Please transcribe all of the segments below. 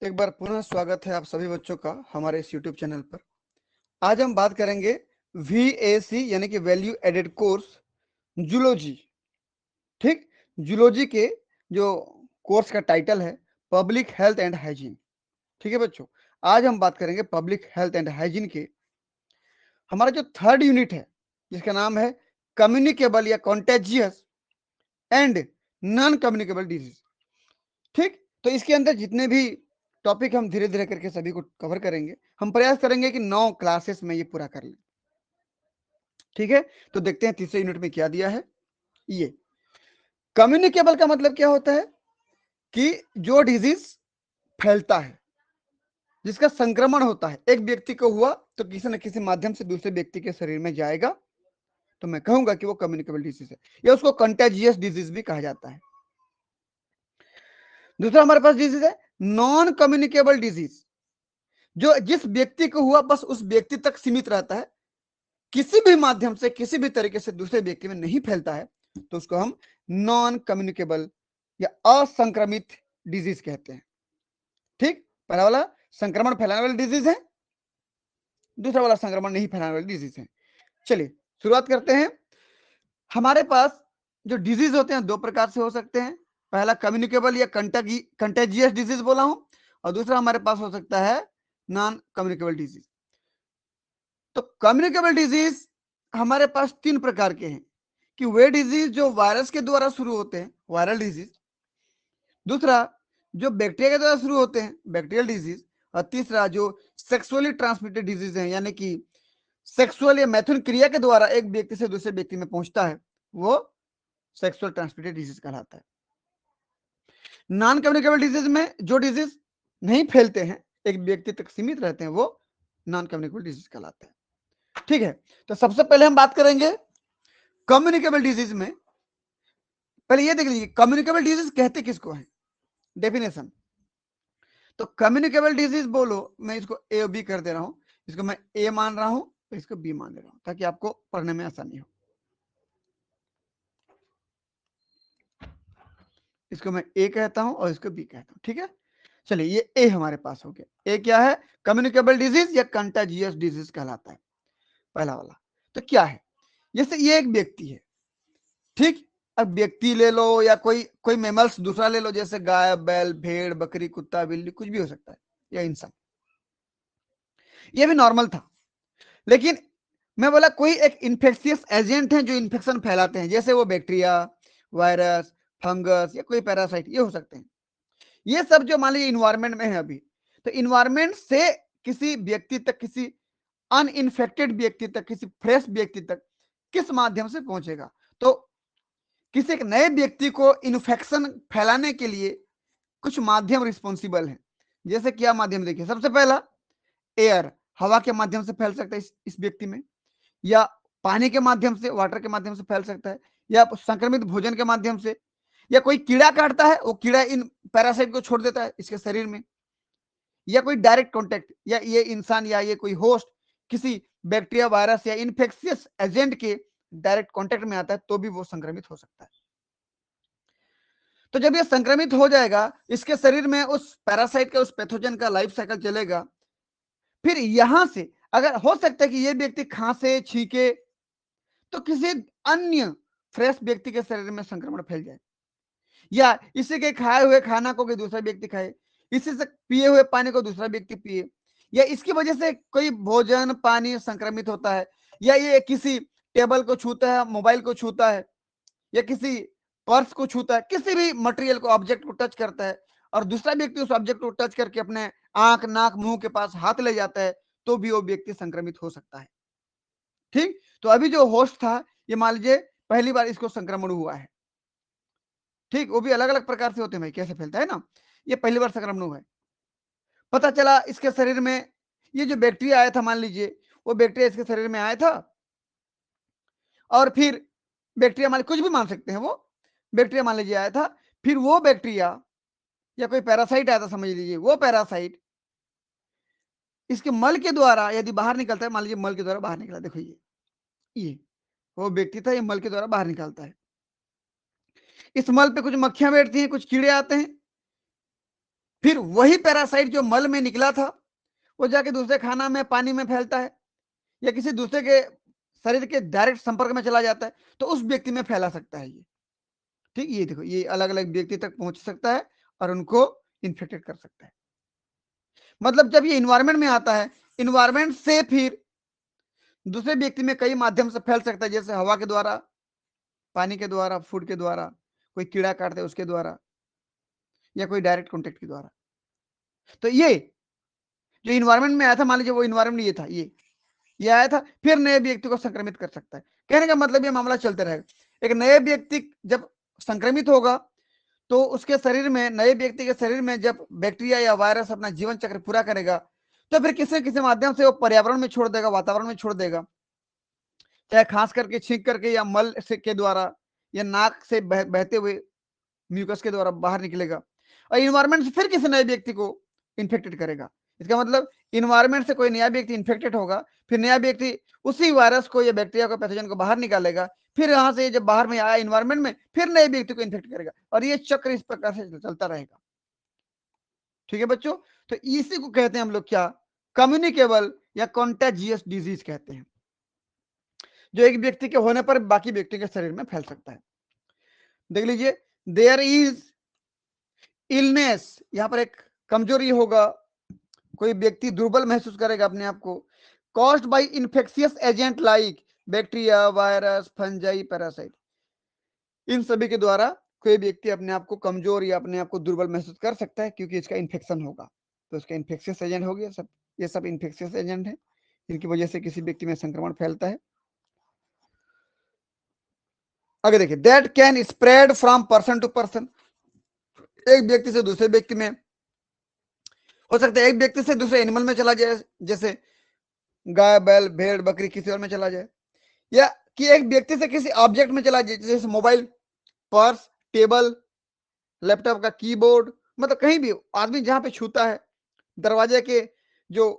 एक बार पुनः स्वागत है आप सभी बच्चों का हमारे इस YouTube चैनल पर। आज हम बात करेंगे VAC यानी कि वैल्यू एडेड कोर्स जूलॉजी। ठीक, जूलॉजी के जो कोर्स का टाइटल है पब्लिक हेल्थ एंड हाइजीन। ठीक है बच्चों, आज हम बात करेंगे पब्लिक हेल्थ एंड हाइजीन के हमारा जो थर्ड यूनिट है जिसका नाम है कम्युनिकेबल या contagious and non communicable disease. ठीक, तो इसके अंदर जितने भी टॉपिक हम धीरे धीरे करके सभी को कवर करेंगे। हम प्रयास करेंगे कि 9 क्लासेस में ये पूरा कर लें। ठीक है, तो देखते हैं तीसरे यूनिट में क्या दिया है। ये कम्युनिकेबल का मतलब क्या होता है कि जो डिजीज फैलता है, जिसका संक्रमण होता है, एक व्यक्ति को हुआ तो किसी न किसी माध्यम से दूसरे व्यक्ति के शरीर में जाएगा, तो मैं कहूंगा कि वो कम्युनिकेबल डिजीज है, या उसको कंटेजियस डिजीज भी कहा जाता है। दूसरा हमारे पास डिजीज है नॉन कम्युनिकेबल डिजीज, जो जिस व्यक्ति को हुआ बस उस व्यक्ति तक सीमित रहता है, किसी भी माध्यम से किसी भी तरीके से दूसरे व्यक्ति में नहीं फैलता है, तो उसको हम नॉन कम्युनिकेबल या असंक्रमित डिजीज कहते हैं। ठीक, पहला वाला संक्रमण फैलाने वाली डिजीज है, दूसरा वाला संक्रमण नहीं फैलाने वाली डिजीज है। चलिए शुरुआत करते हैं। हमारे पास जो डिजीज होते हैं दो प्रकार से हो सकते हैं। पहला कम्युनिकेबल या कंटेजियस डिजीज बोला हूं, और दूसरा हमारे पास हो सकता है नॉन कम्युनिकेबल डिजीज। तो कम्युनिकेबल डिजीज हमारे पास तीन प्रकार के हैं कि वे डिजीज जो वायरस के द्वारा शुरू होते हैं, वायरल डिजीज। दूसरा जो बैक्टीरिया के द्वारा शुरू होते हैं, बैक्टीरियल डिजीज। और तीसरा जो सेक्सुअली ट्रांसमिटेड डिजीज है, यानी कि सेक्सुअल या मैथुन क्रिया के द्वारा एक व्यक्ति से दूसरे व्यक्ति में पहुंचता है, वो सेक्सुअल ट्रांसमिटेड डिजीज कहलाता है। नॉन कम्युनिकेबल डिजीज में जो डिजीज नहीं फैलते हैं, एक व्यक्ति तक सीमित रहते हैं, वो नॉन कम्युनिकेबल डिजीज कहलाते हैं। ठीक है, तो सबसे पहले हम बात करेंगे कम्युनिकेबल डिजीज में। पहले ये देख लीजिए कम्युनिकेबल डिजीज कहते किसको है, डेफिनेशन। तो कम्युनिकेबल डिजीज बोलो, मैं इसको ए बी कर दे रहा हूं, इसको मैं ए मान रहा हूं, इसको बी मान ले रहा हूं, ताकि आपको पढ़ने में आसानी हो। इसको मैं ए कहता हूं और इसको बी कहता हूं। ठीक है, चलिए ये ए हमारे पास हो गया। ए क्या है, कम्युनिकेबल डिजीज या कंटाजियस डिजीज कहलाता है, पहला वाला। तो क्या है, जैसे ये एक व्यक्ति है, ठीक, अब व्यक्ति ले लो या कोई कोई मेमल्स दूसरा ले लो, जैसे गाय, बैल, भेड़, बकरी, कुत्ता, बिल्ली, कुछ भी हो सकता है, या इंसान। ये भी नॉर्मल था, लेकिन मैं बोला कोई एक इन्फेक्शियस एजेंट है जो इन्फेक्शन फैलाते हैं, जैसे वो बैक्टीरिया, वायरस, फंगस या कोई पैरासाइट, ये हो सकते हैं। ये सब जो मान लीजिए इन्वायरमेंट में है अभी, तो इन्वायरमेंट से किसी व्यक्ति तक, किसी अनइन्फेक्टेड व्यक्ति तक, किसी फ्रेश व्यक्ति तक किस माध्यम से पहुंचेगा। तो किसी एक नए व्यक्ति को इन्फेक्शन फैलाने के लिए कुछ माध्यम रिस्पॉन्सिबल है। जैसे क्या माध्यम, देखिए सबसे पहला एयर, हवा के माध्यम से फैल सकता है इस व्यक्ति में, या पानी के माध्यम से, वाटर के माध्यम से फैल सकता है, या संक्रमित भोजन के माध्यम से, या कोई कीड़ा काटता है, वो कीड़ा इन पैरासाइट को छोड़ देता है इसके शरीर में, या कोई डायरेक्ट कॉन्टेक्ट, या ये इंसान या ये कोई होस्ट किसी बैक्टीरिया, वायरस या इन्फेक्शियस एजेंट के डायरेक्ट कॉन्टेक्ट में आता है, तो भी वो संक्रमित हो सकता है। तो जब ये संक्रमित हो जाएगा, इसके शरीर में उस पैरासाइट का, उस पैथोजन का लाइफ साइकिल चलेगा। फिर यहां से अगर हो सकता है कि ये व्यक्ति खांसे, छींके, तो किसी अन्य फ्रेश व्यक्ति के शरीर में संक्रमण फैल जाए, या इसी के खाए हुए खाना को कोई दूसरा व्यक्ति खाए, इसी से पिए हुए पानी को दूसरा व्यक्ति पिए, या इसकी वजह से कोई भोजन पानी संक्रमित होता है, या ये किसी टेबल को छूता है, मोबाइल को छूता है, या किसी पर्स को छूता है, किसी भी मटेरियल को, ऑब्जेक्ट को टच करता है, और दूसरा व्यक्ति उस ऑब्जेक्ट को टच करके अपने आंख, नाक, मुंह के पास हाथ ले जाता है, तो भी वो व्यक्ति संक्रमित हो सकता है। ठीक, तो अभी जो होस्ट था, ये मान लीजिए पहली बार इसको संक्रमण हुआ है। ठीक, वो भी अलग अलग प्रकार से होते हैं भाई, कैसे फैलता है ना, ये पहली बार संक्रमण हुआ है। पता चला इसके शरीर में ये जो बैक्टीरिया आया था, मान लीजिए वो बैक्टीरिया इसके शरीर में आया था, और फिर बैक्टीरिया मान, कुछ भी मान सकते हैं, वो बैक्टीरिया मान लीजिए आया था, फिर वो बैक्टीरिया या कोई पैरासाइट आया था, समझ लीजिए वो पैरासाइट इसके मल के द्वारा यदि बाहर निकलता है, मान लीजिए मल के द्वारा बाहर निकला, देखो ये वो व्यक्ति था, ये मल के द्वारा बाहर निकलता है। इस मल पे कुछ मक्खियां बैठती हैं, कुछ कीड़े आते हैं, फिर वही पैरासाइट जो मल में निकला था वो जाके दूसरे खाना में, पानी में फैलता है, या किसी दूसरे के शरीर के डायरेक्ट संपर्क में चला जाता है, तो उस व्यक्ति में फैला सकता है ये। ठीक, ये देखो, ये अलग अलग व्यक्ति तक पहुंच सकता है और उनको इन्फेक्टेड कर सकता है। मतलब जब ये इन्वायरमेंट में आता है, इन्वायरमेंट से फिर दूसरे व्यक्ति में कई माध्यम से फैल सकता है, जैसे हवा के द्वारा, पानी के द्वारा, फूड के द्वारा, कोई कीड़ा काटते उसके द्वारा, या कोई डायरेक्ट कॉन्टेक्ट के द्वारा। तो ये जो इन्वायरमेंट में आया था, मान लीजिए वो इन्वायरमेंट ये था, ये आया था, फिर नए व्यक्ति को संक्रमित कर सकता है। कहने का मतलब ये मामला चलते रहेगा। एक नए व्यक्ति जब संक्रमित होगा तो उसके शरीर में, नए व्यक्ति के शरीर में जब बैक्टीरिया या वायरस अपना जीवन चक्र पूरा करेगा, तो फिर किसी न किसी माध्यम से वो पर्यावरण में छोड़ देगा, वातावरण में छोड़ देगा, चाहे खास करके छींक करके, या मल से के द्वारा, या नाक से बहते हुए म्यूकस के द्वारा बाहर निकलेगा, और इन्वायरमेंट से फिर किसी नए व्यक्ति को इन्फेक्टेड करेगा। इसका मतलब इन्वायरमेंट से कोई नया व्यक्ति इन्फेक्टेड होगा, फिर नया व्यक्ति उसी वायरस को या बैक्टीरिया को, पैथोजन को बाहर निकालेगा, फिर यहाँ से जब बाहर में आया इन्वायरमेंट में, फिर नए व्यक्ति को इन्फेक्ट करेगा, और ये चक्र इस प्रकार से चलता रहेगा। ठीक है बच्चों, तो इसी को कहते हैं हम लोग क्या, कम्युनिकेबल या कॉन्टेजियस डिजीज कहते हैं, जो एक व्यक्ति के होने पर बाकी व्यक्ति के शरीर में फैल सकता है। देख लीजिए, देयर इज इलनेस, यहां पर एक कमजोरी होगा, कोई व्यक्ति दुर्बल महसूस करेगा अपने आप को, caused by infectious agent like bacteria, virus, fungi, parasite, इन सभी के द्वारा कोई व्यक्ति अपने आप को कमजोर या अपने आप को दुर्बल महसूस कर सकता है, क्योंकि इसका इन्फेक्शन होगा, तो इसका इन्फेक्शियस एजेंट हो गया सब, ये सब इन्फेक्शियस एजेंट है, इनकी वजह से किसी व्यक्ति में संक्रमण फैलता है। आगे देखिए, that can spread from person to person, एक व्यक्ति से दूसरे व्यक्ति में हो सकता है, एक व्यक्ति से दूसरे एनिमल में चला जाए, जैसे गाय, बैल, भेड़, बकरी, किसी और में चला जाए, या कि एक व्यक्ति से किसी ऑब्जेक्ट में चला जाए, जैसे मोबाइल, पर्स, टेबल, लैपटॉप का कीबोर्ड, मतलब कहीं भी आदमी जहां पे छूता है, दरवाजे के जो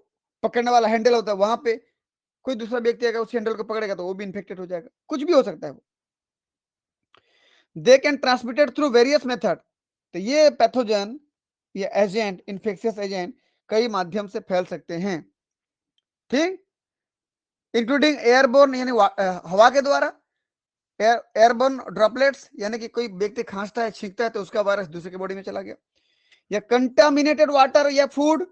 पकड़ने वाला हैंडल होता है वहां पे कोई दूसरा व्यक्ति अगर उस हैंडल को पकड़ेगा तो वो भी इन्फेक्टेड हो जाएगा, कुछ भी हो सकता है वो। They can transmitted through various method, तो ये पैथोजन, ये एजेंट, इन्फेक्शियस एजेंट कई माध्यम से फैल सकते हैं, ठीक, इंक्लूडिंग एयरबोर्न, यानी हवा के द्वारा, एयरबोर्न ड्रॉपलेट्स, यानी कि कोई व्यक्ति खांसता है, छींकता है, तो उसका वायरस दूसरे के बॉडी में चला गया, या कंटामिनेटेड वाटर या फूड,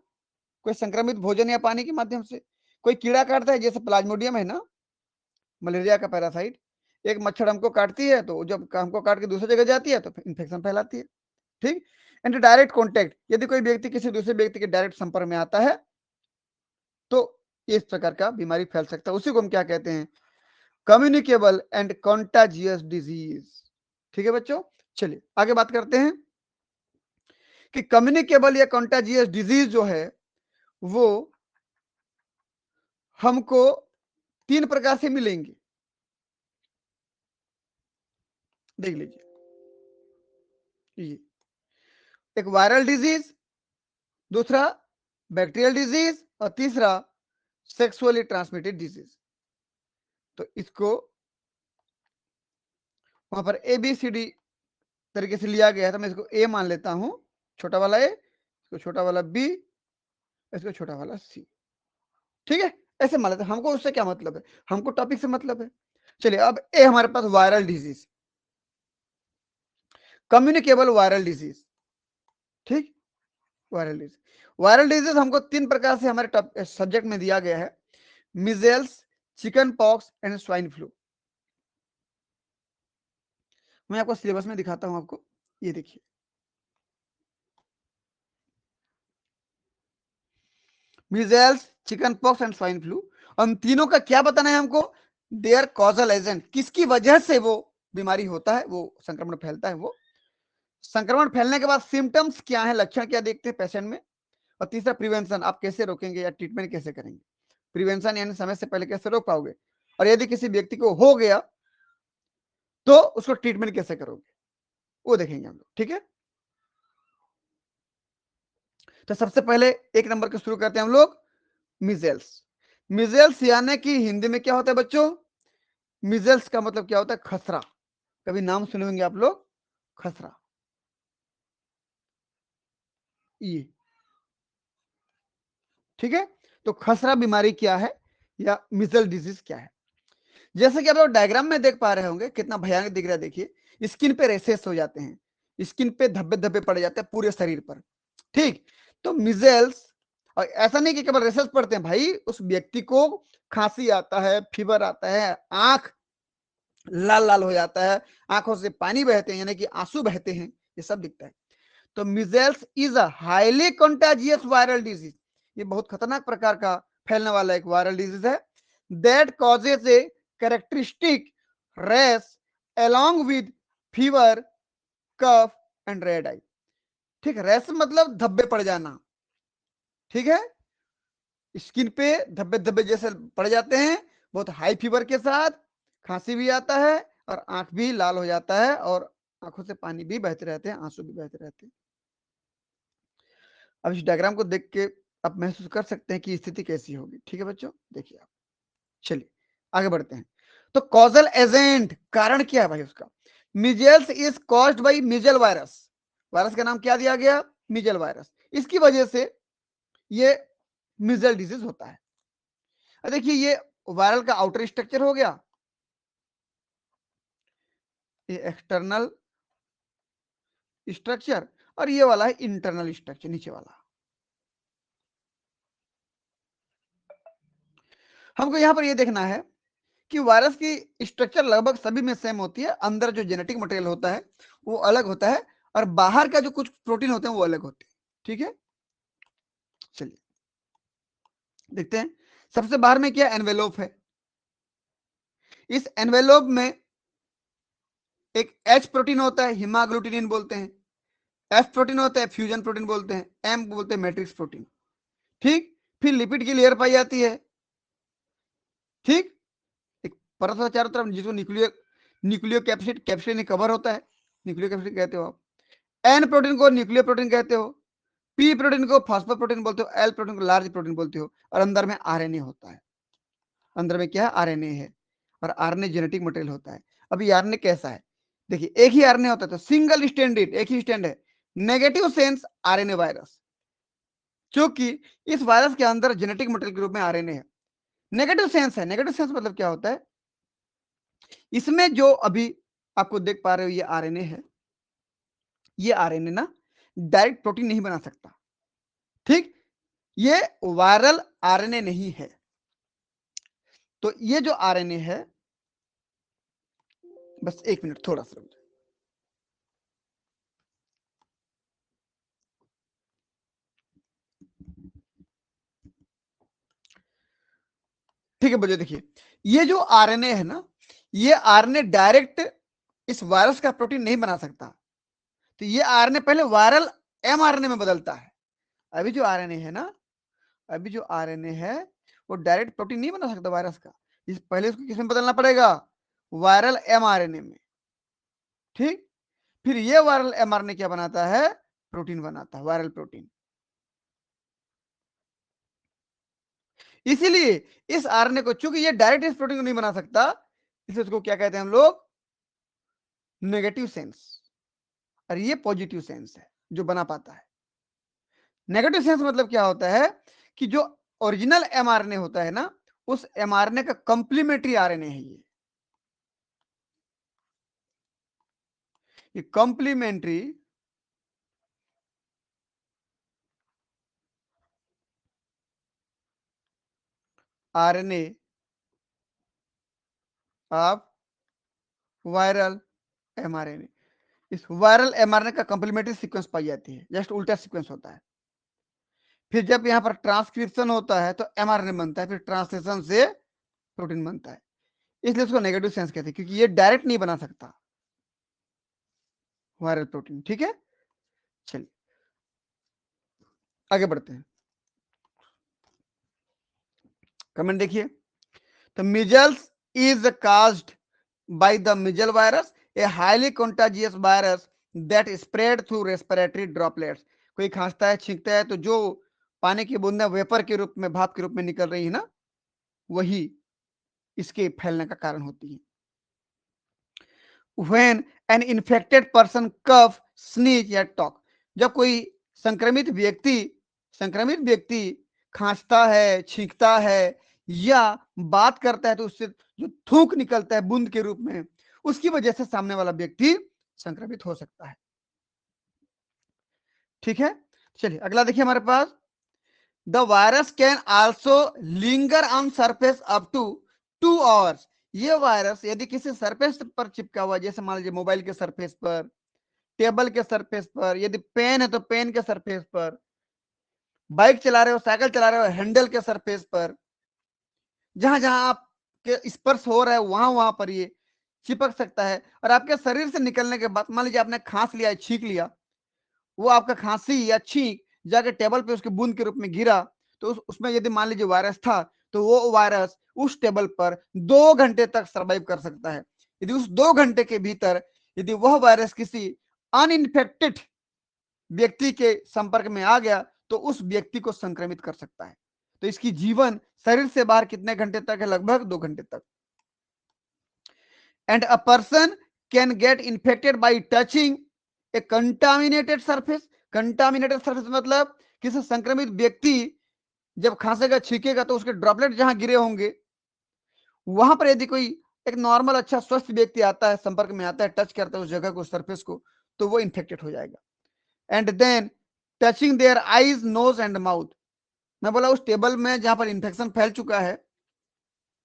कोई संक्रमित भोजन या पानी के माध्यम से, कोई कीड़ा काटता है, जैसे प्लाज्मोडियम है ना, मलेरिया का पैरासाइट, एक मच्छर हमको काटती है, तो जब हमको काट के दूसरी जगह जाती है तो इन्फेक्शन फैलाती है, ठीक। एंड डायरेक्ट कॉन्टेक्ट, यदि कोई व्यक्ति किसी दूसरे व्यक्ति के डायरेक्ट संपर्क में आता है तो इस प्रकार का बीमारी फैल सकता है, उसी को हम क्या कहते हैं, कम्युनिकेबल एंड कॉन्टाजियस डिजीज। ठीक है बच्चों, चलिए आगे बात करते हैं कि कम्युनिकेबल या कॉन्टाजियस डिजीज जो है वो हमको 3 प्रकार से मिलेंगे, देख लीजिए, ये एक वायरल डिजीज, दूसरा बैक्टीरियल डिजीज, और तीसरा सेक्सुअली ट्रांसमिटेड डिजीज। तो इसको वहां पर ए बी सी डी तरीके से लिया गया है, तो मैं इसको ए मान लेता हूं, छोटा वाला ए, इसको छोटा वाला बी, इसको छोटा वाला सी, ठीक है, ऐसे मान लेते हैं। हमको उससे क्या मतलब है, हमको टॉपिक से मतलब है। चलिए, अब ए हमारे पास viral disease, communicable viral disease, ठीक, वायरल डिजीज, वायरल डिजीज हमको 3 प्रकार से हमारे सब्जेक्ट में दिया गया है, measles, chicken pox and swine flu. मैं आपको सिलेबस में दिखाता हूं आपको, ये देखिए, measles, chicken pox and swine flu, हम तीनों का क्या बताना है हमको, देयर कॉजल एजेंट, किसकी वजह से वो बीमारी होता है, वो संक्रमण फैलता है, वो संक्रमण फैलने के बाद सिम्टम्स क्या है, लक्षण क्या देखते हैं पेशेंट में, और तीसरा प्रिवेंशन, आप कैसे रोकेंगे या ट्रीटमेंट कैसे करेंगे, प्रिवेंशन यानी समय से पहले कैसे रोक पाओगे, और यदि किसी व्यक्ति को हो गया तो उसको ट्रीटमेंट कैसे करोगे, वो देखेंगे हम लोग, ठीक है। तो सबसे पहले 1 नंबर के शुरू करते हैं हम लोग, मिजेल्स। मिजेल्स यानी कि हिंदी में क्या होता है बच्चों, मिजेल्स का मतलब क्या होता है, खसरा, कभी नाम सुने होंगे आप लोग, खसरा। ये, ठीक है। तो खसरा बीमारी क्या है या मिजल डिजीज क्या है? जैसे कि आप लोग डायग्राम में देख पा रहे होंगे, कितना भयानक दिख रहा है। देखिए स्किन पे रेसेस हो जाते हैं, स्किन पे धब्बे धब्बे पड़ जाते हैं पूरे शरीर पर, ठीक। तो मिजेल्स, और ऐसा नहीं कि केवल रेसेस पड़ते हैं भाई, उस व्यक्ति को खांसी आता है, फीवर आता है, आंख लाल लाल हो जाता है, आंखों से पानी बहते हैं, यानी कि आंसू बहते हैं, ये सब दिखता है। तो measles is a highly contagious viral disease, ये बहुत खतरनाक प्रकार का फैलने वाला एक वायरल डिजीज है। That causes a characteristic rash along with fever, cough and red eye, ठीक है। रेस मतलब धब्बे पड़ जाना, ठीक है, स्किन पे धब्बे धब्बे जैसे पड़ जाते हैं, बहुत हाई फीवर के साथ, खांसी भी आता है और आंख भी लाल हो जाता है और आंखों से पानी भी बहते रहते हैं, आंसू भी बहते रहते हैं। अब इस डायग्राम को देख के आप महसूस कर सकते हैं कि स्थिति कैसी होगी, ठीक है बच्चों, देखिए आप। चलिए आगे बढ़ते हैं। तो कॉजल एजेंट, कारण क्या है भाई उसका? Measles is caused by missile virus, virus का नाम क्या दिया गया? Missile virus. इसकी वजह से ये मिजल डिजीज होता है। देखिए ये वायरल का आउटर स्ट्रक्चर हो गया, ये एक्सटर्नल स्ट्रक्चर, और ये वाला है इंटरनल स्ट्रक्चर, नीचे वाला। हमको यहां पर ये देखना है कि वायरस की स्ट्रक्चर लगभग सभी में सेम होती है, अंदर जो जेनेटिक मटेरियल होता है वो अलग होता है, और बाहर का जो कुछ प्रोटीन होते हैं वो अलग होते हैं, ठीक है। चलिए देखते हैं। सबसे बाहर में क्या एनवेलोप है, इस एनवेलोप में एक एच प्रोटीन होता है, हीमाग्लूटिनिन बोलते हैं, एफ प्रोटीन होता है, फ्यूजन प्रोटीन बोलते हैं, एम बोलते हैं मैट्रिक्स प्रोटीन, ठीक। फिर लिपिड की लेयर पाई जाती है, ठीक, एक परत होता है चारों तरफ जिसको nucleo nucleo capsid capsid cover होता है, न्यूक्लियो कैप्सिड कहते हो आप। एन प्रोटीन को न्यूक्लियो प्रोटीन कहते हो, पी प्रोटीन को फॉस्फो प्रोटीन बोलते हो, एल प्रोटीन को लार्ज प्रोटीन बोलते हो, और अंदर में आरएनए होता है, अंदर में क्या है? आरएनए है, और आरएनए जेनेटिक मटेरियल होता है। अब ये आरएनए कैसा है? देखिए एक ही आरएनए होता है, तो सिंगल स्टैंडर्ड, एक ही स्टैंड है, नेगेटिव सेंस आरएनए वायरस, क्योंकि इस वायरस के अंदर जेनेटिक मटेरियल के रूप में आरएनए है। नेगेटिव सेंस है, नेगेटिव सेंस मतलब क्या होता है? इसमें जो अभी आपको देख पा रहे हो ये आरएनए है, ये आरएनए ना डायरेक्ट प्रोटीन नहीं बना सकता, ठीक, ये वायरल आरएनए नहीं है। तो ये जो आरएनए है, बस एक मिनट थोड़ा सा, ठीक है बच्चों। देखिए ये जो आरएनए है ना, ये आरएनए डायरेक्ट इस वायरस का प्रोटीन नहीं बना सकता, तो ये आरएनए पहले वायरल एमआरएनए में बदलता है। अभी जो आरएनए है ना, अभी जो आरएनए है वो डायरेक्ट प्रोटीन नहीं बना सकता वायरस का, इस पहले उसको किसमें बदलना पड़ेगा? वायरल एमआरएनए में, ठीक। फिर ये वायरल एमआरएनए क्या बनाता है? प्रोटीन बनाता है, वायरल प्रोटीन। इसीलिए इस आरएनए को, चूंकि ये डायरेक्ट इस प्रोटीन को नहीं बना सकता, इसलिए उसको क्या कहते हैं हम लोग? नेगेटिव सेंस, और ये पॉजिटिव सेंस है जो बना पाता है। नेगेटिव सेंस मतलब क्या होता है कि जो ओरिजिनल एमआरएनए होता है ना, उस एमआरएनए का कंप्लीमेंट्री आरएनए है ये complementary RNA of viral mRNA, इस वायरल एमआरएनए का कंप्लीमेंट्री सीक्वेंस पाई जाती है, जस्ट उल्टा सीक्वेंस होता है। फिर जब यहां पर ट्रांसक्रिप्शन होता है तो एमआरएनए बनता है, फिर ट्रांसलेशन से प्रोटीन बनता है, इसलिए उसको नेगेटिव सेंस कहते हैं, क्योंकि ये डायरेक्ट नहीं बना सकता वायरल प्रोटीन, ठीक है। चलिए आगे बढ़ते हैं। कमेंट देखिए। तो measles is caused by the measles virus, a highly contagious virus that spread through respiratory droplets. कोई खांसता है, छींकता है, तो जो पानी की बूंदें वेपर के रूप में, भाप के रूप में निकल रही है ना, वही इसके फैलने का कारण होती है। When an infected person cough, sneeze या talk, जब कोई संक्रमित व्यक्ति खांसता है, छींकता है या बात करता है तो उससे जो थूक निकलता है बूंद के रूप में, उसकी वजह से सामने वाला व्यक्ति संक्रमित हो सकता है। ठीक है, चलिए अगला देखिए हमारे पास, the virus can also linger on surface up to 2 hours. ये वायरस यदि किसी सरफेस पर चिपका हुआ, जैसे मान लीजिए मोबाइल के सरफेस पर, टेबल के सरफेस पर, यदि पेन है तो पेन के सरफेस पर, बाइक चला रहे हो, साइकिल चला रहे हो, हैंडल के सरफेस पर, जहां जहां आपके स्पर्श हो रहा है वहां वहां पर ये चिपक सकता है। और आपके शरीर से निकलने के बाद मान लीजिए आपने खांस लिया, छींक लिया, वो आपका खांसी या छींक जाके टेबल पे उसके बूंद के रूप में गिरा, तो उसमें यदि मान लीजिए वायरस था, तो वो वायरस उस टेबल पर 2 घंटे तक सर्वाइव कर सकता है। यदि उस 2 घंटे के भीतर यदि वह वायरस किसी अनइन्फेक्टेड व्यक्ति के संपर्क में आ गया तो उस व्यक्ति को संक्रमित कर सकता है। तो इसकी जीवन शरीर से बाहर कितने घंटे तक है? लगभग 2 घंटे तक। And a person can get infected by touching A contaminated surface. Contaminated surface मतलब किसी संक्रमित व्यक्ति जब खांसेगा, छींकेगा तो उसके ड्रॉपलेट जहां गिरे होंगे वहां पर यदि कोई एक नॉर्मल अच्छा स्वस्थ व्यक्ति आता है, संपर्क में आता है, टच करता है उस जगह को, सरफेस को, तो वो इन्फेक्टेड हो जाएगा। And then touching their eyes, nose and mouth. मैं बोला उस टेबल में जहां पर इंफेक्शन फैल चुका है,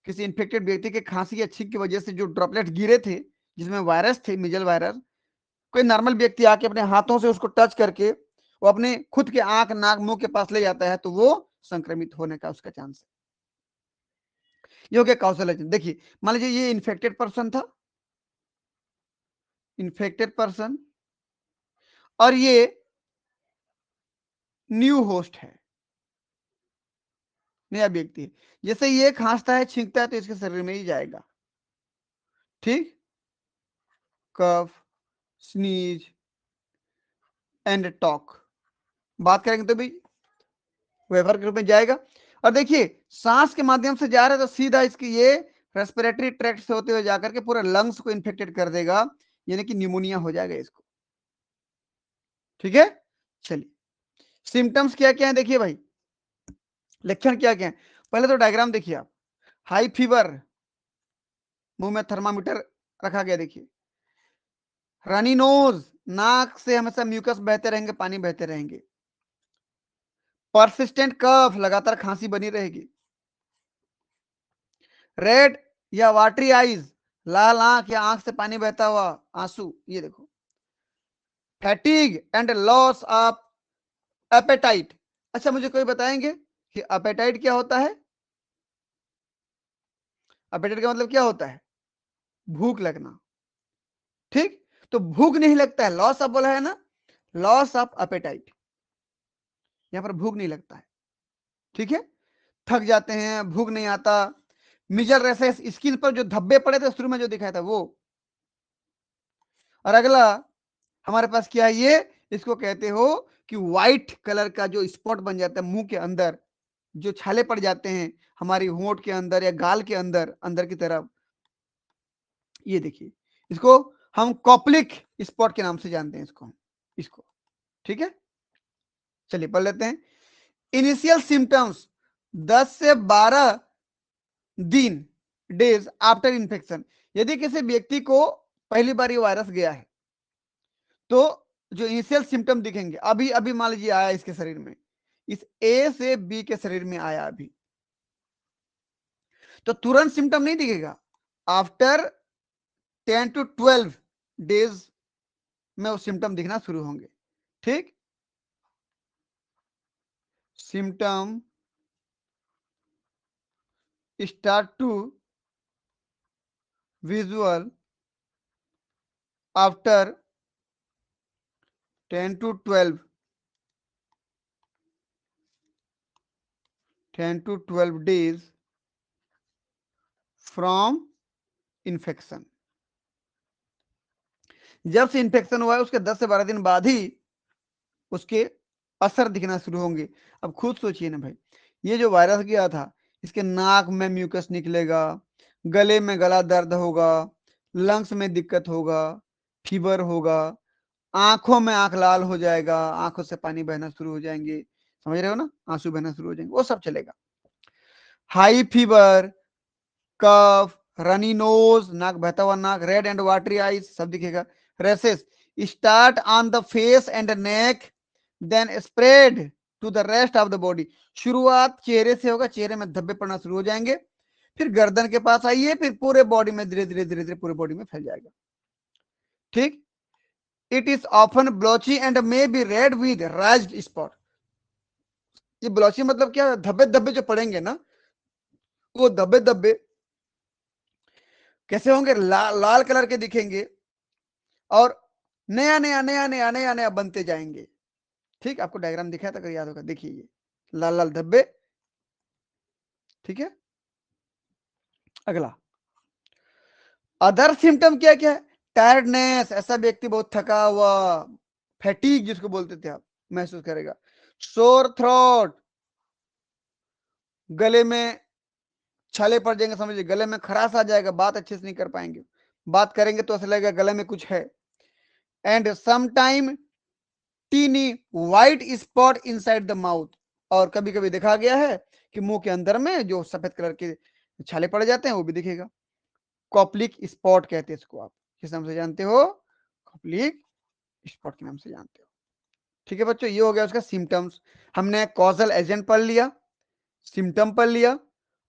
किसी इन्फेक्टेड व्यक्ति के खांसी या छींक की वजह से जो ड्रॉपलेट गिरे थे जिसमें वायरस थे, मिजल वायरस, कोई नॉर्मल व्यक्ति आके अपने हाथों से उसको टच करके वो अपने खुद के आंख, नाक, मुंह के पास ले जाता है तो वो संक्रमित होने का उसका चांस है। ये हो गया कॉजल एजेंट। देखिए मान लीजिए ये इन्फेक्टेड पर्सन था, इन्फेक्टेड पर्सन, और ये न्यू होस्ट है, नया व्यक्ति। जैसे ये खांसता है, छींकता है तो इसके शरीर में ही जाएगा। ठीक, कफ, स्नीज एंड टॉक, बात करेंगे तो भी वेफर के रूप में जाएगा। और देखिए सांस के माध्यम से जा रहा है तो सीधा इसकी ये रेस्पिरेटरी ट्रैक्ट से होते हुए जाकर के पूरे लंग्स को इन्फेक्टेड कर देगा, यानी कि निमोनिया हो जाएगा इसको। ठीक है, चलिए सिम्टम्स क्या क्या है देखिए भाई, लक्षण क्या क्या है। पहले तो डायग्राम देखिए आप, हाई फीवर, मुंह में थर्मामीटर रखा गया, देखिए रनी नोज, नाक से हमेशा म्यूकस बहते रहेंगे, पानी बहते रहेंगे। परसिस्टेंट कफ, लगातार खांसी बनी रहेगी। रेड या वाटरी आईज, लाल आंख या आंख से पानी बहता हुआ आंसू, ये देखो। Fatigue and loss of appetite. अच्छा मुझे कोई बताएंगे कि एपेटाइट क्या होता है? एपेटाइट का मतलब क्या होता है? भूख लगना। ठीक, तो भूख नहीं लगता है, लॉस ऑफ बोला है ना, लॉस ऑफ एपेटाइट, यहां पर भूख नहीं लगता है। ठीक है, थक जाते हैं, भूख नहीं आता। मिजल रेसेस, स्किन पर जो धब्बे पड़े थे शुरू में जो दिखाया था वो। और अगला हमारे पास क्या है, ये इसको कहते हो कि व्हाइट कलर का जो स्पॉट बन जाता है मुंह के अंदर, जो छाले पड़ जाते हैं हमारी होंठ के अंदर या गाल के अंदर, अंदर की तरफ, ये देखिए इसको हम कॉप्लिक स्पॉट के नाम से जानते हैं इसको। ठीक है, चलिए पढ़ लेते हैं। इनिशियल सिम्टम्स 10 से 12 दिन, डेज आफ्टर इन्फेक्शन। यदि किसी व्यक्ति को पहली बार ये वायरस गया है तो जो इनिशियल सिम्टम दिखेंगे, अभी अभी मान लीजिए आया इसके शरीर में, इस ए से बी के शरीर में आया अभी, तो तुरंत सिम्टम नहीं दिखेगा। आफ्टर 10 to 12 डेज में वो सिम्टम दिखना शुरू होंगे। ठीक, symptom start to visual after 10 to 12 days from infection. जब से इन्फेक्शन हुआ है उसके 10 से 12 दिन बाद ही उसके असर दिखना शुरू होंगे। अब खुद सोचिए ना भाई, ये जो वायरस गया था इसके नाक में म्यूकस निकलेगा, गले में गला दर्द होगा, लंग्स में दिक्कत होगा, फीवर होगा, आंखों में आंख लाल हो जाएगा, आंखों से पानी बहना शुरू हो जाएंगे, समझ रहे हो ना, आंसू बहना शुरू हो जाएंगे, वो सब चलेगा। हाई फीवर, कफ, रनी नोज, नाक बहता हुआ नाक, रेड एंड वाटरी आईज, सब दिखेगा। Rashes start on the face and neck, then spread to the rest of the body. शुरुआत चेहरे से होगा, चेहरे में धब्बे पड़ना शुरू हो जाएंगे, फिर गर्दन के पास आइए, फिर पूरे बॉडी में धीरे धीरे धीरे धीरे पूरे बॉडी में फैल जाएगा। ठीक। It is often blotchy and may be red with raised spot. ये ब्लॉची मतलब क्या, धब्बे धब्बे जो पड़ेंगे ना, वो धब्बे धब्बे कैसे होंगे, लाल कलर के दिखेंगे और नया नया नया नया नया नया बनते जाएंगे। ठीक, आपको डायग्राम दिखाया था, अगर याद होगा, देखिए ये लाल लाल धब्बे। ठीक है, अगला अदर सिम्टम क्या क्या है? टायर्डनेस, ऐसा व्यक्ति बहुत थका हुआ, फैटीग जिसको बोलते थे आप, महसूस करेगा। सोर थ्रोट, गले में छाले पड़ जाएंगे, समझिए गले में खराश आ जाएगा, बात अच्छे से नहीं कर पाएंगे, बात करेंगे तो ऐसा लगेगा गले में कुछ है। And sometime tiny white spot inside the mouth, और कभी कभी देखा गया है कि मुंह के अंदर में जो सफेद कलर के छाले पड़ जाते हैं वो भी दिखेगा। कॉप्लिक स्पॉट कहते हैं इसको, आप किस नाम से जानते हो? कॉप्लिक स्पॉट के नाम से जानते हो। ठीक है बच्चों, ये हो गया उसका सिम्टम्स। हमने कॉजल एजेंट पढ़ लिया, सिम्टम पढ़ लिया।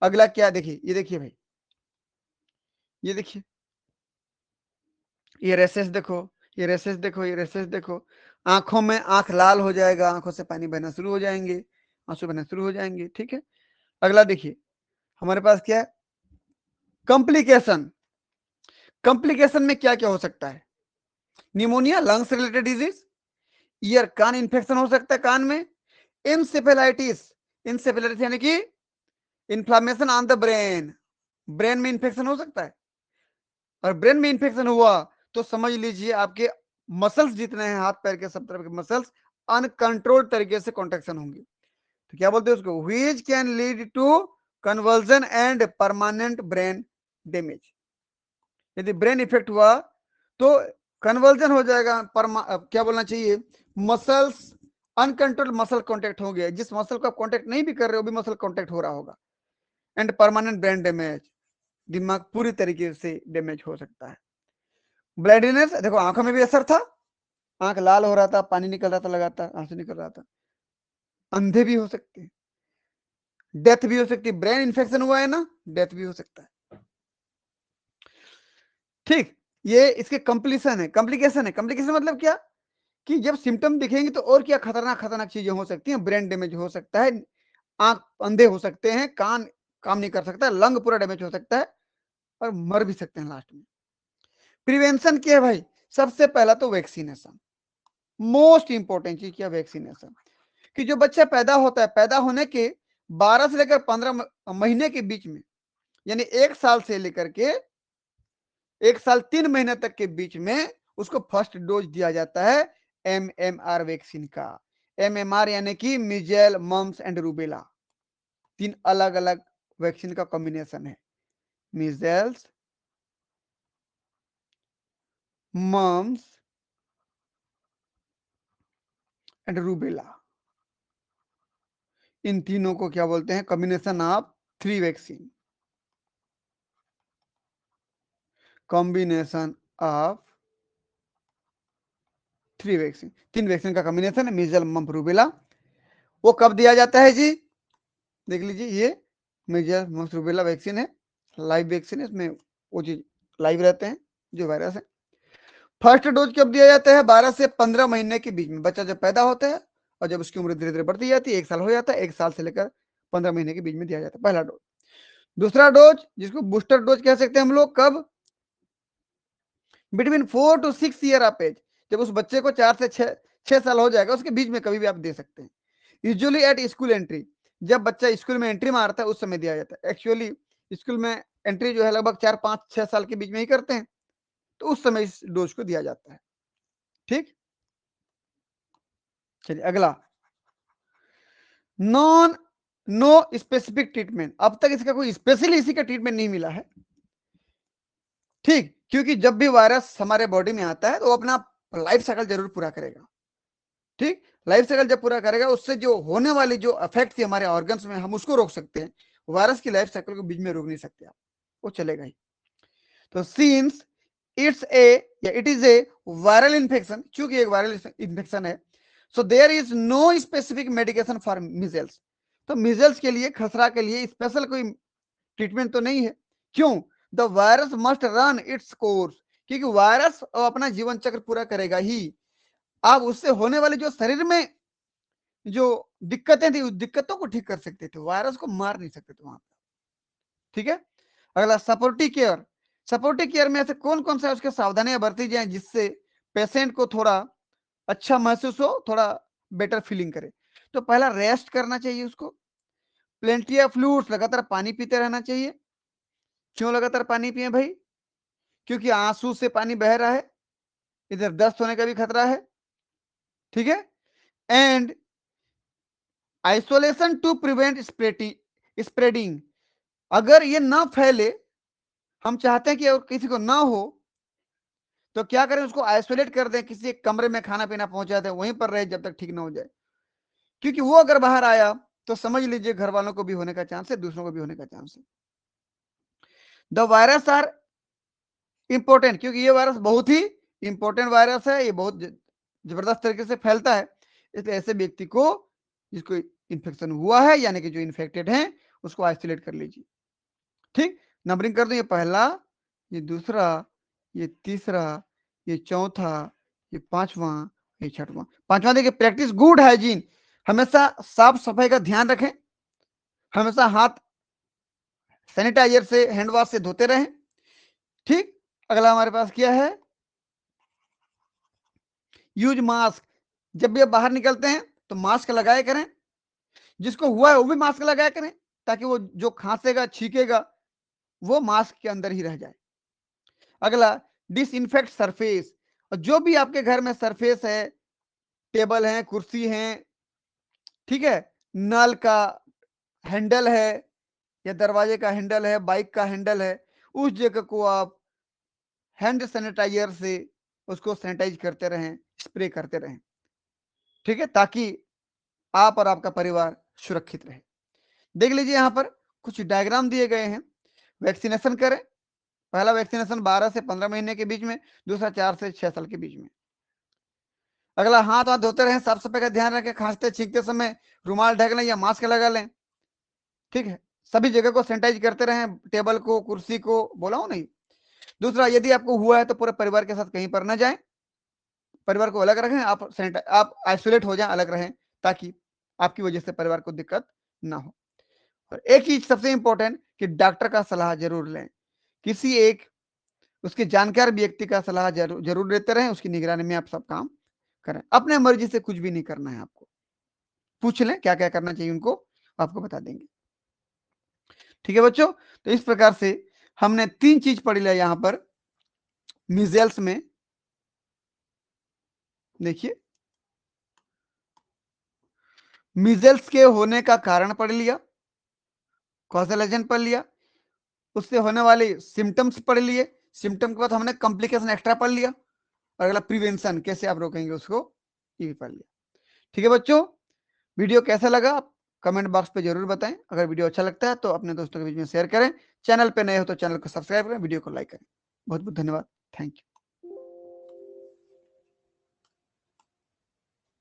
अगला क्या, देखिए ये देखिए भाई, ये देखिए, ये रेसेस देखो, ये रेसेस देखो, ये रेसेस देखो। आंखों में आंख लाल हो जाएगा, आंखों से पानी बहना शुरू हो जाएंगे, आंसू बहना शुरू हो जाएंगे। ठीक है, अगला देखिए हमारे पास क्या है, कॉम्प्लिकेशन। कॉम्प्लिकेशन में क्या क्या हो सकता है? Pneumonia, lungs related disease, ear कान इन्फेक्शन हो सकता है कान में, इंसेफेलाइटिस, इंसेफेलाइटिस यानी कि inflammation on the brain, brain में इन्फेक्शन हो सकता है। और ब्रेन में इन्फेक्शन हुआ तो समझ लीजिए आपके मसल्स जितने हैं, हाथ पैर के सब तरह के मसल्स अनकंट्रोल्ड तरीके से कॉन्ट्रेक्शन होंगे। तो क्या बोलते हैं उसको, which can lead to convulsion and permanent brain damage. यदि ब्रेन इफेक्ट हुआ तो कन्वर्जन हो जाएगा, क्या बोलना चाहिए, मसल्स अनकंट्रोल्ड मसल कॉन्टेक्ट हो गया, जिस मसल को आप कॉन्टेक्ट नहीं भी कर रहे हो भी मसल कॉन्टेक्ट हो रहा होगा। एंड परमानेंट ब्रेन डैमेज, दिमाग पूरी तरीके से डैमेज हो सकता है। ब्लाइंडनेस, देखो आंखों में भी असर था, आंख लाल हो रहा था, पानी निकल रहा था, लगातार आंसू निकल रहा था। अंधे भी हो सकते हैं, डेथ भी हो सकती है, ब्रेन इन्फेक्शन हुआ है ना, डेथ भी हो सकता है। ठीक, ये इसके कॉम्प्लिकेशन है, कॉम्प्लिकेशन है। कॉम्प्लिकेशन मतलब क्या, कि जब सिम्टम दिखेंगे तो और क्या खतरनाक खतरनाक चीजें हो सकती हैं, ब्रेन डैमेज हो सकता है, आंख अंधे हो सकते हैं, कान काम नहीं कर सकता, लंग पूरा डैमेज हो सकता है, और मर भी सकते हैं लास्ट में। प्रिवेंशन क्या है भाई? सबसे पहला तो वैक्सीनेशन, मोस्ट इंपॉर्टेंट चीज क्या, वैक्सीनेशन। कि जो बच्चा पैदा होता है, पैदा होने के 12 से लेकर 15 महीने के बीच में, यानी 1 साल से लेकर के 1 साल 3 महीने तक के बीच में उसको फर्स्ट डोज दिया जाता है MMR वैक्सीन का। MMR यानी कि मीजल, मम्स एंड रूबेला, 3 अलग अलग वैक्सीन का कॉम्बिनेशन है। मीजल्स, मम्स एंड रूबेला, इन तीनों को क्या बोलते हैं, combination of 3 vaccine, combination of 3 vaccine, 3 vaccine का कॉम्बिनेशन है, मीजल, मम्स, रूबेला। वो कब दिया जाता है जी, देख लीजिए, ये मीजल, मम्स, रूबेला वैक्सीन है, लाइव वैक्सीन है, इसमें वो चीज लाइव रहते हैं जो वायरस है। फर्स्ट डोज कब दिया जाता है? 12 से 15 महीने के बीच में, बच्चा जब पैदा होता है और जब उसकी उम्र धीरे धीरे बढ़ती जाती है, 1 साल हो जाता है, 1 साल से लेकर 15 महीने के बीच में दिया जाता है पहला डोज। दूसरा डोज जिसको बूस्टर डोज कह सकते हैं हम लोग, कब? Between 4 to 6 year of age, जब उस बच्चे को 4 से 6 साल हो जाएगा, उसके बीच में कभी भी आप दे सकते हैं। यूजुअली एट स्कूल एंट्री, जब बच्चा स्कूल में एंट्री मारता है उस समय दिया जाता है। एक्चुअली स्कूल में एंट्री जो है लगभग 4, 5, 6 साल के बीच में ही करते हैं, तो उस समय इस डोज को दिया जाता है। ठीक, चलिए अगला, नॉन नो स्पेसिफिक ट्रीटमेंट, अब तक इसका कोई स्पेशली इसी का ट्रीटमेंट नहीं मिला है। ठीक, क्योंकि जब भी वायरस हमारे बॉडी में आता है तो वो अपना और लाइफ साइकिल जरूर पूरा करेगा। ठीक, लाइफ साइकिल जब पूरा करेगा उससे जो होने वाली जो इफेक्ट थी हमारे ऑर्गन्स में, हम उसको रोक सकते हैं। वायरस की लाइफ साइकिल को बीच में रोक नहीं सकते आप, वो चलेगा ही। तो since it is a viral infection, चूंकि एक वायरल इन्फेक्शन है, so there is no specific medication for measles. तो मिजल्स के लिए, खसरा के लिए स्पेशल कोई ट्रीटमेंट तो नहीं है। क्यों? The virus must run its course, क्योंकि वायरस अपना जीवन चक्र पूरा करेगा ही। आप उससे होने वाले जो शरीर में जो दिक्कतें थी उस दिक्कतों को ठीक कर सकते थे, वायरस को मार नहीं सकते थे वहां पर। ठीक है, अगला सपोर्टिव केयर। सपोर्टिव केयर में ऐसे कौन कौन सा उसके सावधानियां बरती जाए जिससे पेशेंट को थोड़ा अच्छा महसूस हो, थोड़ा बेटर फीलिंग करे। तो पहला, रेस्ट करना चाहिए उसको। प्लेंटी ऑफ फ्लूइड्स, लगातार पानी पीते रहना चाहिए। क्यों लगातार पानी पिए भाई? क्योंकि आंसू से पानी बह रहा है, इधर दस्त होने का भी खतरा है। ठीक है, and isolation to prevent spreading. अगर ये ना फैले, हम चाहते हैं कि और किसी को ना हो, तो क्या करें? उसको आइसोलेट कर दें, किसी एक कमरे में खाना पीना पहुंचा दें, वहीं पर रहे जब तक ठीक ना हो जाए। क्योंकि वो अगर बाहर आया तो समझ लीजिए घर वालों को भी होने का चांस है, दूसरों को भी होने का चांस है। द वायरस आर इंपॉर्टेंट, क्योंकि ये वायरस बहुत ही इंपॉर्टेंट वायरस है, ये बहुत जबरदस्त तरीके से फैलता है। इसलिए ऐसे व्यक्ति को जिसको इन्फेक्शन हुआ है, यानी कि जो इन्फेक्टेड है, उसको आइसोलेट कर लीजिए। ठीक, नंबरिंग कर दो, ये पहला, ये दूसरा, ये तीसरा, ये चौथा, ये पांचवा, ये छठवां। पांचवा देखिए, प्रैक्टिस गुड हाइजीन। हमेशा साफ सफाई का ध्यान रखें, हमेशा हाथ सैनिटाइजर से, हैंड वॉश से धोते रहें। ठीक, अगला हमारे पास क्या है? Use mask. जब भी आप बाहर निकलते हैं तो मास्क लगाया करें, जिसको हुआ है वो भी मास्क लगाया करें, ताकि वो जो खांसेगा छींकेगा वो मास्क के अंदर ही रह जाए। अगला, डिसइंफेक्ट सरफेस। और जो भी आपके घर में सरफेस है, टेबल है, कुर्सी है, ठीक है, नल का हैंडल है या दरवाजे का हैंडल है, बाइक का हैंडल है, उस जगह को आप हैंड सैनिटाइजर से उसको सैनिटाइज करते रहें, स्प्रे करते रहें। ठीक है, ताकि आप और आपका परिवार सुरक्षित रहे। देख लीजिए यहाँ पर कुछ डायग्राम दिए गए हैं। वैक्सीनेशन करें। पहला वैक्सीनेशन 12 से 15 महीने के बीच में, दूसरा 4 से 6 साल के बीच में। अगला, हाथ हाथ धोते रहें, साफ सफाई का ध्यान रखें, खांसते छींकते समय रुमाल ढक लें या मास्क लगा लें। ठीक है, सभी जगह को सैनिटाइज करते रहें, टेबल को, कुर्सी को, बोला हूं नहीं। दूसरा, यदि आपको हुआ है तो पूरे परिवार के साथ कहीं पर न जाएं, परिवार को अलग रखें, आप आइसोलेट हो जाएं, अलग रहें, ताकि आपकी वजह से परिवार को दिक्कत ना हो। और एक चीज सबसे इंपॉर्टेंट, कि डॉक्टर का सलाह जरूर लें, किसी एक उसके जानकार व्यक्ति का सलाह जरूर लेते रहें, उसकी निगरानी में आप सब काम करें। अपने मर्जी से कुछ भी नहीं करना है आपको, पूछ लें क्या क्या करना चाहिए, उनको आपको बता देंगे। ठीक है बच्चों, तो इस प्रकार से हमने 3 चीज पढ़ लिया यहां पर मीजल्स में। देखिए, मीजल्स के होने का कारण पढ़ लिया, कॉजल एजेंट पढ़ लिया, उससे होने वाले सिम्टम्स पढ़ लिए, सिम्टम के बाद हमने कॉम्प्लिकेशन एक्स्ट्रा पढ़ लिया, और अगला प्रिवेंशन, कैसे आप रोकेंगे उसको, ये भी पढ़ लिया। ठीक है बच्चों, वीडियो कैसा लगा आप कमेंट बॉक्स पे जरूर बताएं। अगर वीडियो अच्छा लगता है तो अपने दोस्तों के बीच में शेयर करें। चैनल पे नए हो तो चैनल को सब्सक्राइब करें, वीडियो को लाइक करें। बहुत बहुत धन्यवाद, थैंक यू।